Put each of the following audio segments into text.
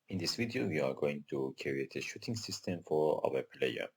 In this video, we are going to create a shooting system for our player.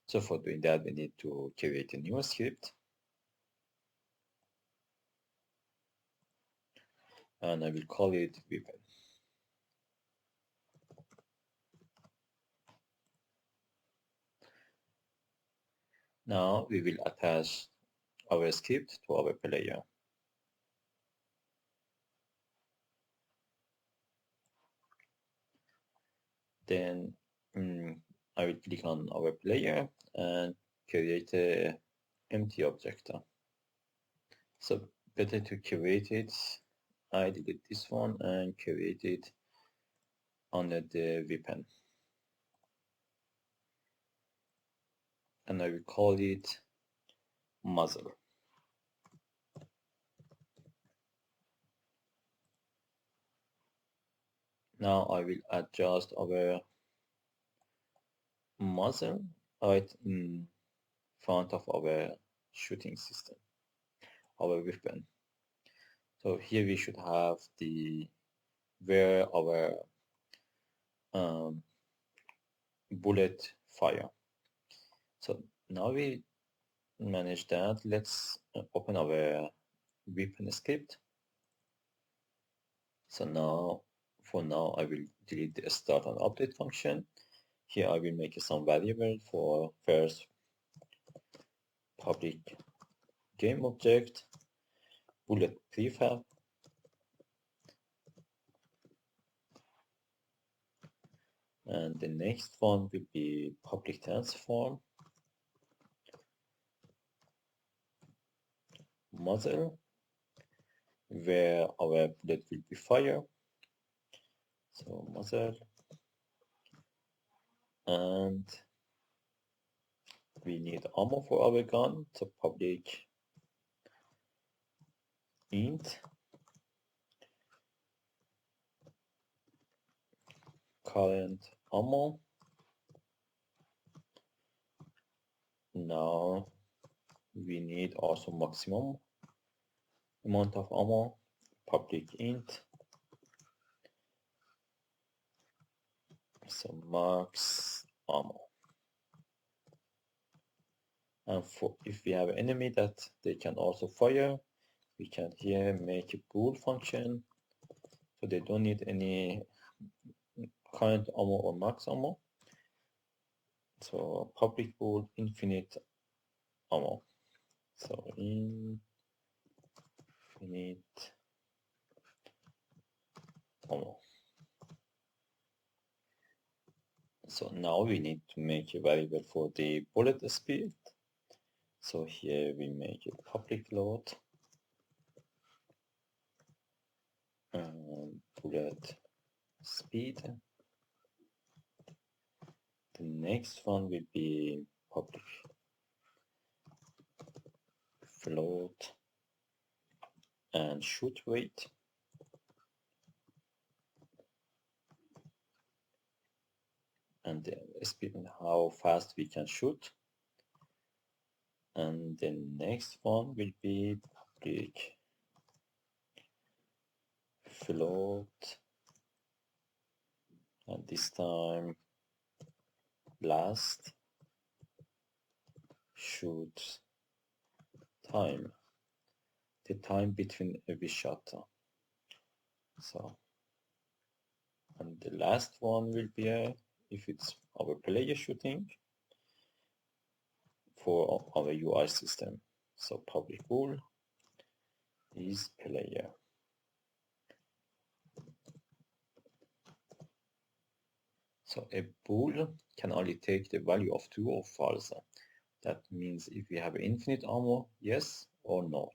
So for doing that, we need to create a new script. And I will call it weapon. Now we will attach our script to our player. Then I will click on our player and create a empty object. So better to create it. I delete this one and create it under the weapon. And I will call it muzzle. Now I will adjust our muzzle right in front of our shooting system, our weapon. So here we should have the where our bullet fire. So now we manage that. Let's open our weapon script. So now, for now, I will delete the start and update function. Here I will make some variable for first public game object, bullet prefab, and the next one will be public transform, muzzle, where our bullet will be fire. So muzzle, and we need ammo for our gun. So public int current ammo. Now we need also maximum amount of ammo, public int, so max ammo. And for if we have an enemy that they can also fire, we can here make a bool function, so they don't need any current ammo or max ammo. So public bool infinite ammo. So infinite ammo. So now we need to make a variable for the bullet speed. So here we make a public load bullet speed. The next one will be public float and shoot rate. And the speed and how fast we can shoot. And the next one will be public float, and this time last shoot time, the time between every shot. So, and the last one will be if it's our player shooting for our UI system. So public bool is player. So a bool can only take the value of true or false. That means if we have infinite ammo, yes or no.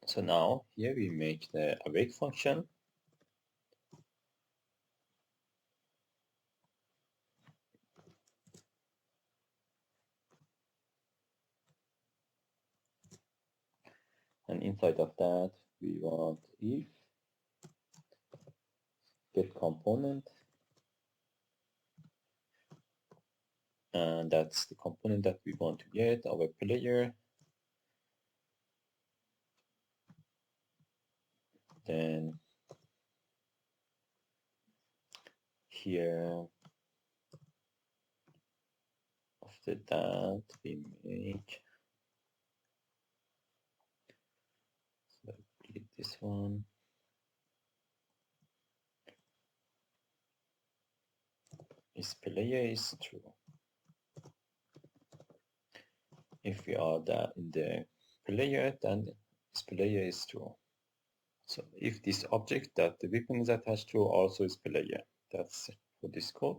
So now here we make the awake function. And inside of that, we want if get component, and that's the component that we want to get, our player. Then here after that we make, so delete this one, is player is true. If we are in the player, then this player is true. So if this object that the weapon is attached to also is player, that's for this code.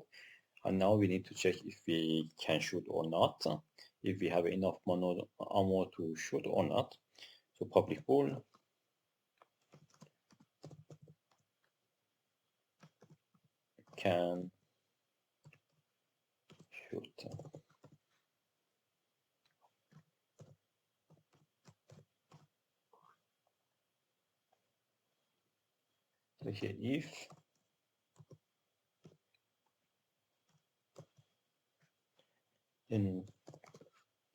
And now we need to check if we can shoot or not, if we have enough ammo to shoot or not. So public bool can shoot. So here if in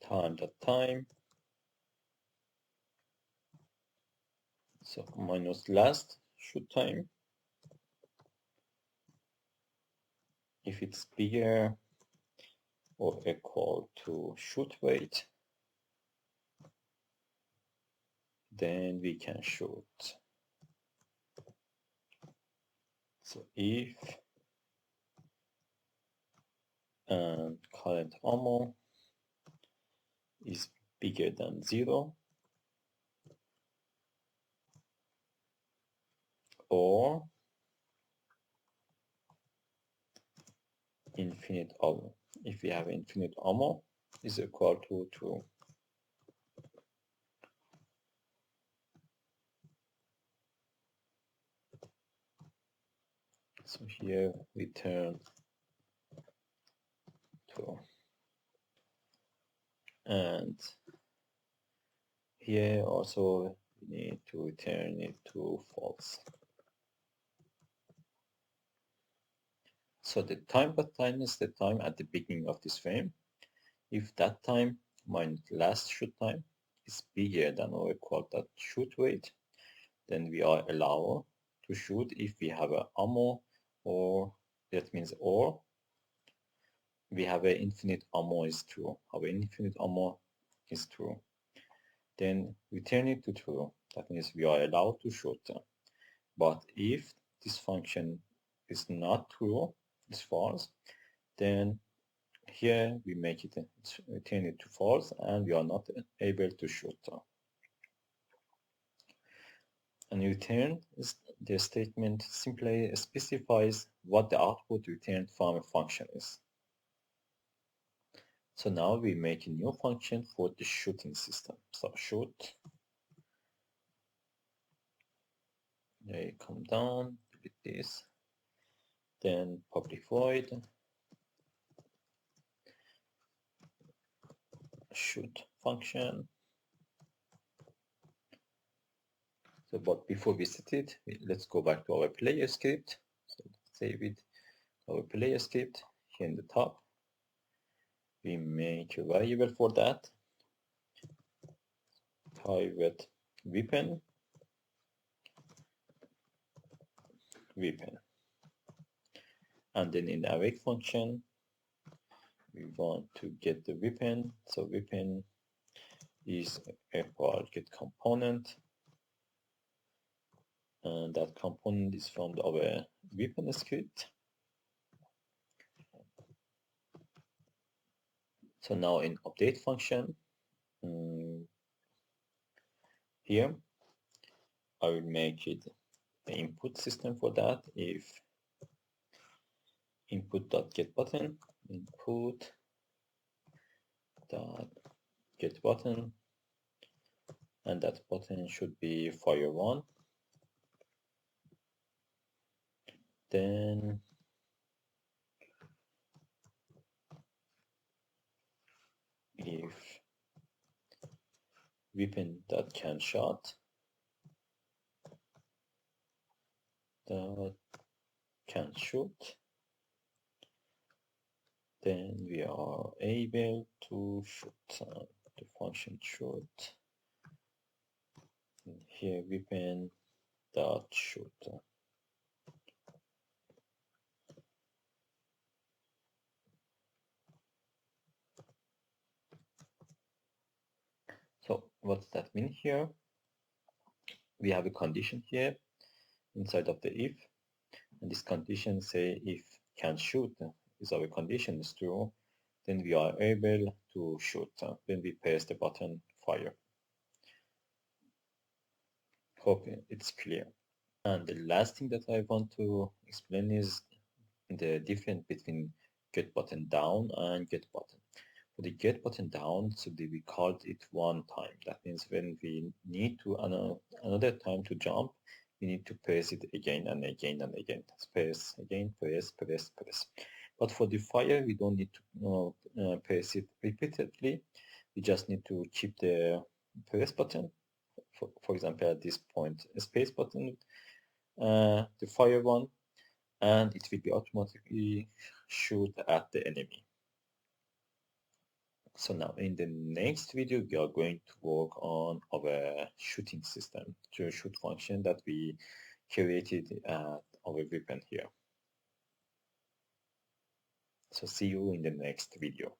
time, so minus last shoot time, if it's bigger or equal to shoot weight, then we can shoot. So if and current ammo is bigger than 0, or infinite ammo. If we have infinite ammo is equal to true. So here we turn true. And here also we need to return it to false. So the time but time is the time at the beginning of this frame. If that time minus last shoot time is bigger than or equal to shoot weight, then we are allowed to shoot if we have a ammo, or that means or we have an infinite ammo is true. Our infinite ammo is true. Then return it to true. That means we are allowed to shoot. But if this function is not true, it's false, then here we make it return it to false, and we are not able to shoot. And return is the statement simply specifies what the output returned from a function is. So now we make a new function for the shooting system. So shoot, they come down, delete this, then public void shoot function. So, but before we set it, let's go back to our player script. So save it, our player script here in the top. We make a variable for that, private weapon, and then in the awake function we want to get the weapon. So weapon is equal get component, and that component is from our weapon script. So now in update function, here I will make it the input system for that. If input.get button, input dot get button, and that button should be fire 1. Then if weapon.can shot that can shoot, then we are able to shoot. The function shoot here weapon dot shoot. what does that mean here? We have a condition here inside of the if, and this condition say if can shoot is our condition is true, then we are able to shoot. Then we press the button fire. Hope it's clear. And the last thing that I want to explain is the difference between get button down and get button. For the get button down, so we called it one time. That means when we need to another time to jump, we need to press it again and again and again. Press again, press, press, press. But for the fire, we don't need to press it repeatedly. We just need to keep the press button. For example, at this point, a space button, the fire one, and it will be automatically shoot at the enemy. So now in the next video, we are going to work on our shooting system, to shoot function that we created at our weapon here. So see you in the next video.